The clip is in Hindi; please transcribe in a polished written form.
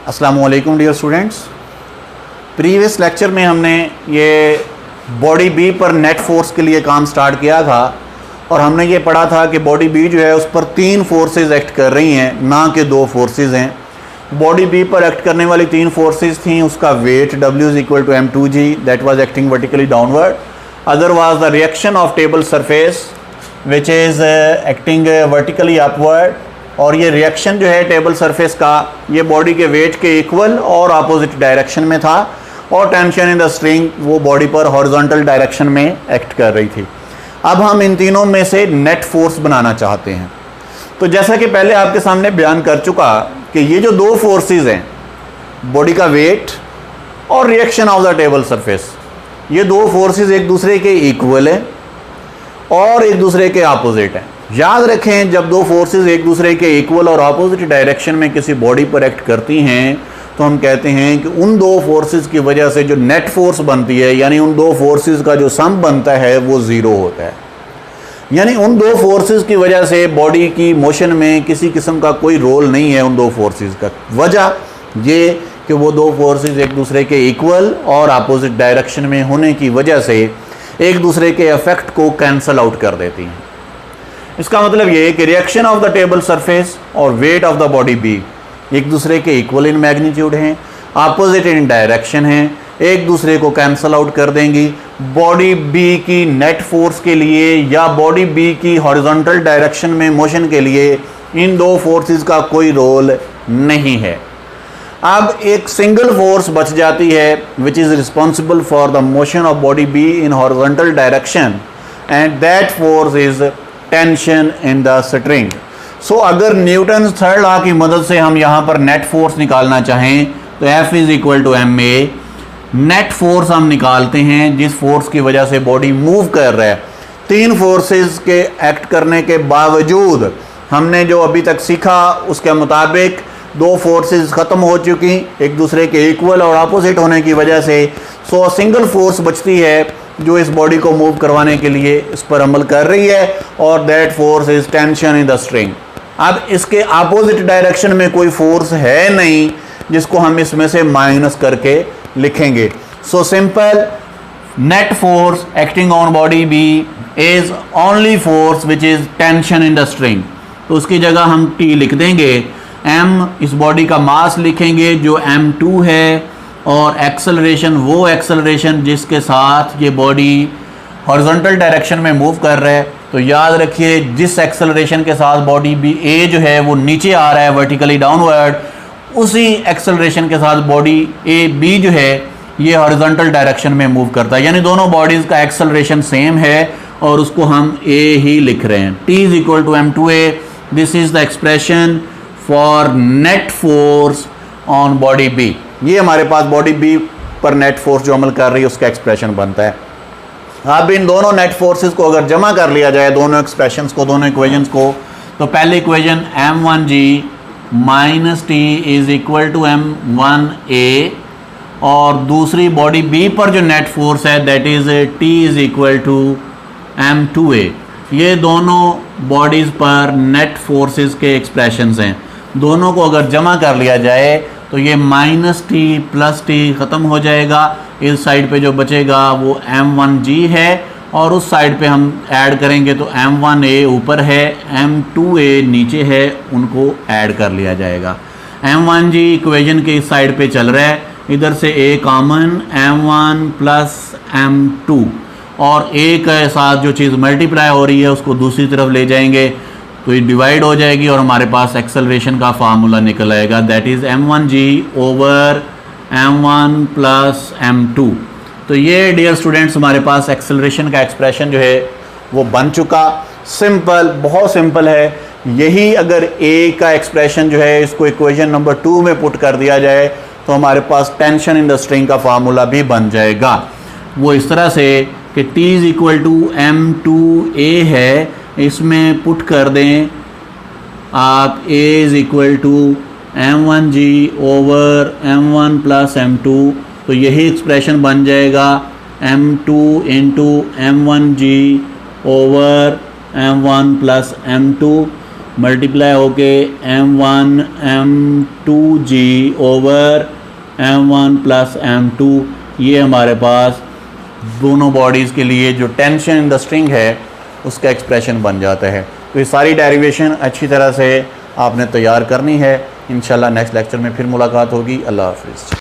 अस्सलामु अलैकुम डियर स्टूडेंट्स। प्रीवियस लेक्चर में हमने ये बॉडी बी पर नेट फोर्स के लिए काम स्टार्ट किया था और हमने ये पढ़ा था कि बॉडी बी जो है उस पर 3 फोर्सेस एक्ट कर रही हैं, ना कि 2 फोर्सेस हैं। बॉडी बी पर एक्ट करने वाली 3 फोर्सेस थी, उसका weight W is equal to m2g that was acting vertically downward, other was the reaction of table surface which is acting vertically upward, और ये रिएक्शन जो है टेबल सरफेस का ये बॉडी के वेट के इक्वल और अपोजिट डायरेक्शन में था, और टेंशन इन द स्ट्रिंग वो बॉडी पर हॉरिजॉन्टल डायरेक्शन में एक्ट कर रही थी। अब हम इन तीनों में से नेट फोर्स बनाना चाहते हैं। तो जैसा कि पहले आपके सामने बयान कर चुका कि ये जो 2 फोर्सेस हैं, बॉडी का वेट और reaction of the table surface, ये 2 फोर्सेस एक दूसरे के इक्वल हैं और एक दूसरे के अपोजिट हैं। याद रखें, जब 2 फोर्सेस एक दूसरे के इक्वल और अपोजिट डायरेक्शन में किसी बॉडी पर एक्ट करती हैं तो हम कहते हैं कि उन 2 फोर्सेस की वजह से जो नेट फोर्स बनती है, यानी उन 2 फोर्सेस का जो सम बनता है वो 0 होता है। यानी उन 2 फोर्सेस की वजह से बॉडी की मोशन में किसी किस्म का कोई रोल नहीं है उन 2 फोर्सेस का। वजह ये कि वो 2 फोर्सेस एक दूसरे के इक्वल और अपोजिट डायरेक्शन में होने की वजह से एक दूसरे के इफेक्ट को कैंसल आउट कर देती हैं। इसका मतलब ये है कि reaction of the table surface और weight of the body B एक दूसरे के इक्वल इन मैग्नीट्यूड हैं, अपोजिट इन डायरेक्शन हैं, एक दूसरे को कैंसल आउट कर देंगी। बॉडी बी की नेट फोर्स के लिए या बॉडी बी की हॉरिजॉन्टल डायरेक्शन में मोशन के लिए इन 2 फोर्सेस का कोई रोल नहीं है। अब एक सिंगल फोर्स बच जाती है which is responsible for the motion of body B in horizontal direction, and that force is tension in the string. So अगर न्यूटन थर्ड लॉ की मदद से हम यहाँ पर नेट फोर्स निकालना चाहें तो F is equal to ma। Net force हम निकालते हैं जिस फोर्स की वजह से बॉडी मूव कर रहा है। 3 फोर्सेस के एक्ट करने के बावजूद हमने जो अभी तक सीखा उसके मुताबिक 2 फोर्सेस ख़त्म हो चुकी एक दूसरे के इक्वल और अपोजिट होने की वजह से। सो सिंगल फोर्स बचती है जो इस बॉडी को मूव करवाने के लिए इस पर अमल कर रही है, और that force is tension in the string. अब इसके अपोजिट डायरेक्शन में कोई फोर्स है नहीं जिसको हम इसमें से माइनस करके लिखेंगे। So simple, net force acting on body B is only force which is tension in the string. तो उसकी जगह हम T लिख देंगे, M इस बॉडी का मास लिखेंगे जो m2 है, और एक्सेलरेशन वो एक्सेलरेशन जिसके साथ ये बॉडी हॉरिजॉन्टल डायरेक्शन में मूव कर रहा है। तो याद रखिए, जिस एक्सेलरेशन के साथ बॉडी बी ए जो है वो नीचे आ रहा है वर्टिकली डाउनवर्ड, उसी एक्सेलरेशन के साथ बॉडी ए बी जो है ये हॉरिजॉन्टल डायरेक्शन में मूव करता है। यानी दोनों बॉडीज़ का एक्सेलरेशन सेम है और उसको हम ए ही लिख रहे हैं। T is equal to m2a। This is the expression for net force on body B. ये हमारे पास बॉडी बी पर नेट फोर्स जो अमल कर रही है उसका एक्सप्रेशन बनता है। अब इन दोनों नेट फोर्सेस को अगर जमा कर लिया जाए, दोनों एक्सप्रेशंस को, दोनों इक्वेशंस को, तो पहली equation m1g minus T is equal to m1a, और दूसरी बॉडी बी पर जो नेट फोर्स है that is T is equal to m2a। ये दोनों बॉडीज़ पर नेट फोर्सेस के एक्सप्रेशंस हैं। दोनों को अगर जमा कर लिया जाए तो ये माइनस T प्लस T ख़त्म हो जाएगा। इस साइड पे जो बचेगा वो m1g है, और उस साइड पे हम ऐड करेंगे तो m1a ऊपर है, m2a नीचे है, उनको ऐड कर लिया जाएगा। m1g इक्वेशन के इस साइड पे चल रहा है, इधर से a common, m1 plus m2, और a के साथ जो चीज़ मल्टीप्लाई हो रही है उसको दूसरी तरफ ले जाएंगे तो ये डिवाइड हो जाएगी और हमारे पास एक्सेलरेशन का फार्मूला निकल आएगा, that is m1g over m1 plus m2। तो ये डियर स्टूडेंट्स हमारे पास एक्सेलरेशन का एक्सप्रेशन जो है वो बन चुका। सिंपल, बहुत सिंपल है। यही अगर a का एक्सप्रेशन जो है इसको इक्वेशन नंबर 2 में पुट कर दिया जाए तो हमारे पास टेंशन इन द स्ट्रिंग का फार्मूला भी बन जाएगा। वो इस तरह से कि T is equal to m2a है, इसमें पुट कर दें आप a is equal to m1g over m1 plus m2, तो यही एक्सप्रेशन बन जाएगा m2 into m1g over m1 plus m2 multiply होके m1 m2g over m1 plus m2, ये हमारे पास दोनों बॉडीज़ के लिए जो टेंशन इन द स्ट्रिंग है उसका एक्सप्रेशन बन जाता है। तो ये सारी डेरिवेशन अच्छी तरह से आपने तैयार करनी है। इंशाल्लाह नेक्स्ट लेक्चर में फिर मुलाकात होगी। अल्लाह हाफिज़।